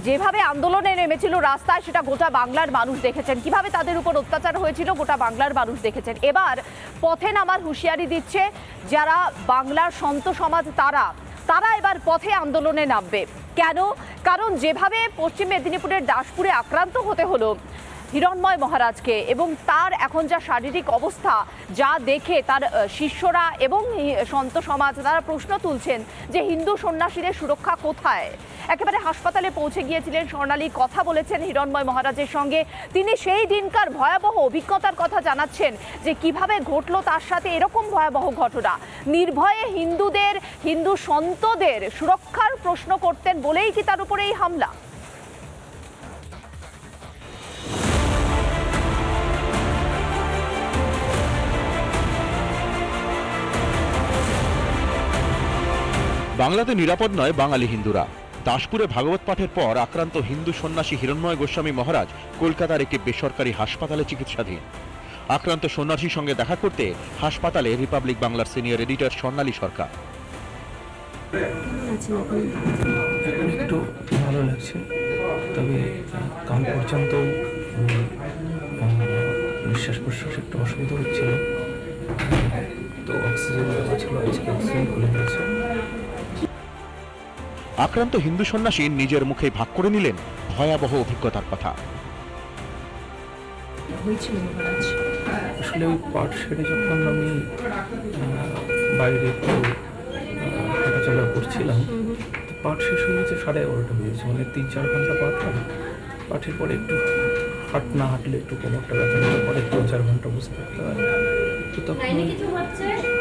যেভাবে আন্দোলনে নেমেছিল রাস্তায় সেটা গোটা বাংলার মানুষ দেখেছেন, কিভাবে তাদের উপর অত্যাচার হয়েছিল গোটা বাংলার মানুষ দেখেছেন। এবার পথে নামার হুঁশিয়ারি দিচ্ছে যারা বাংলার সন্ত সমাজ, তারা এবার পথে আন্দোলনে নামবে। কেন? কারণ যেভাবে পশ্চিম মেদিনীপুরের দাসপুরে আক্রান্ত হতে হলো হিরণ্ময় মহারাজকে, এবং তার এখন যা শারীরিক অবস্থা যা দেখে তার শিষ্যরা এবং সন্ত সমাজ তারা প্রশ্ন তুলছেন যে হিন্দু সন্ন্যাসীদের সুরক্ষা কোথায়। একেবারে হাসপাতালে পৌঁছে গিয়েছিলেন স্বর্ণালী, কথা বলেছেন হিরণ্ময় মহারাজের সঙ্গে। তিনি সেই দিনকার ভয়াবহ অভিজ্ঞতার কথা জানাচ্ছেন যে কিভাবে ঘটলো তার সাথে এরকম ভয়াবহ ঘটনা। নির্ভয়ে হিন্দু সন্তদের সুরক্ষার প্রশ্ন করতেন বলেই কি তার উপরে এই হামলা? বাংলাতে নিরাপদ নয় বাঙালি হিন্দুরা। দাসপুরে ভাগবত পাঠের পর আক্রান্ত হিন্দু সন্ন্যাসী হিরণ্ময় গোস্বামী মহারাজ কলকাতার একটি বেসরকারি হাসপাতালে চিকিৎসাধীন। আক্রান্ত সন্ন্যাসীর সঙ্গে দেখা করতে হাসপাতালে রিপাবলিক বাংলার সিনিয়র এডিটর স্বর্ণালী সরকার। একটু ভালো লাগছে, তবে কাল পর্যন্ত নিঃশ্বাস প্রশ্বাসে একটু অসুবিধা হচ্ছিল, তো অক্সিজেন দেওয়া ছিল, আজকে অক্সিজেন খুলে দিয়েছে। আক্রান্ত হিন্দু সন্ন্যাসী নিজের মুখে ভাগ করে নিলেন ভয়াবহ অভিজ্ঞতার কথা। আসলে ওই পাঠ সেরে যখন আমি বাইরে একটু হাঁটাচলা করছিলাম, পাঠ শেষ হয়ে গেছে 11:30 হয়েছে, মানে 3-4 ঘন্টা পাঠ হয়। পাঠের পরে একটু না হাঁটলে একটু কোমরটা ব্যথা হলে পরে 3-4 ঘন্টা বসে থাকতে হয়। তো তখন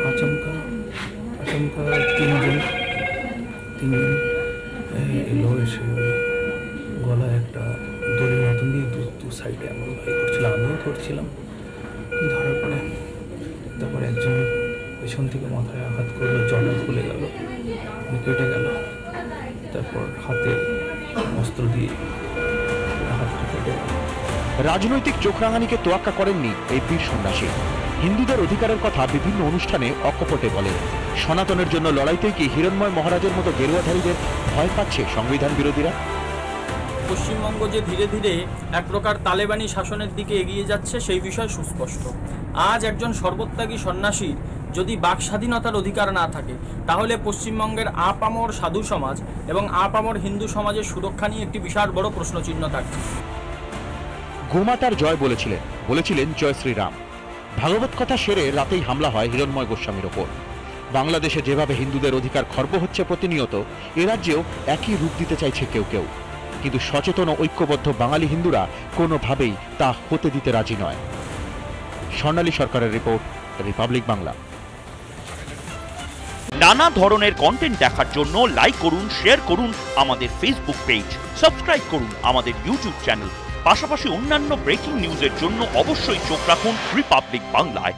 আচমকা তিনজন এলো, এসে গলায় একটা দড়ির মতন দিয়ে দু সাইডে এমন ভাই করছিলাম, আমিও ধরছিলাম। ধরার পরে তারপরে একজন পেছন থেকে মাথায় আঘাত করলো, জটা খুলে গেল, কেটে গেল। তারপর হাতে অস্ত্র দিয়ে হাতটা কেটে গেল। রাজনৈতিক চোখরাঙানিকে তোয়াক্কা করেননি এই বীর সন্ন্যাসী। হিন্দুদের অধিকারের কথা বিভিন্ন অনুষ্ঠানে অকপটে বলেন। সনাতনের জন্য লড়াইতেই কি হিরণ্ময় মহারাজের মতো গেরুয়াধারীদের ভয় পাচ্ছে সংবিধান বিরোধীরা? পশ্চিমবঙ্গ যে ধীরে ধীরে এক প্রকার তালেবানি শাসনের দিকে এগিয়ে যাচ্ছে সেই বিষয় সুস্পষ্ট। আজ একজন সর্বত্যাগী সন্ন্যাসী যদি বাক স্বাধীনতার অধিকার না থাকে, তাহলে পশ্চিমবঙ্গের আপামর সাধু সমাজ এবং আপামর হিন্দু সমাজের সুরক্ষা নিয়ে একটি বিশাল বড় প্রশ্নচিহ্ন থাকবে। গোমাতার জয় বলেছিলেন জয় শ্রীরাম। ভাগবত কথা সেরে রাতেই হামলা হয় হিরণ্ময় গোস্বামীর ওপর। বাংলাদেশে যেভাবে হিন্দুদের অধিকার খর্ব হচ্ছে প্রতিনিয়ত, এ রাজ্যেও একই রূপ দিতে চাইছে কেউ, কিন্তু সচেতন ও ঐক্যবদ্ধ বাঙালি হিন্দুরা কোনোভাবেই তা হতে দিতে রাজি নয়। স্বর্ণালী সরকারের রিপোর্ট, রিপাবলিক বাংলা। নানা ধরনের কন্টেন্ট দেখার জন্য লাইক করুন, শেয়ার করুন আমাদের ফেসবুক পেজ, সাবস্ক্রাইব করুন আমাদের ইউটিউব চ্যানেল। পাশাপাশি অন্যান্য ব্রেকিং নিউজের জন্য অবশ্যই চোখ রাখুন রিপাবলিক বাংলায়।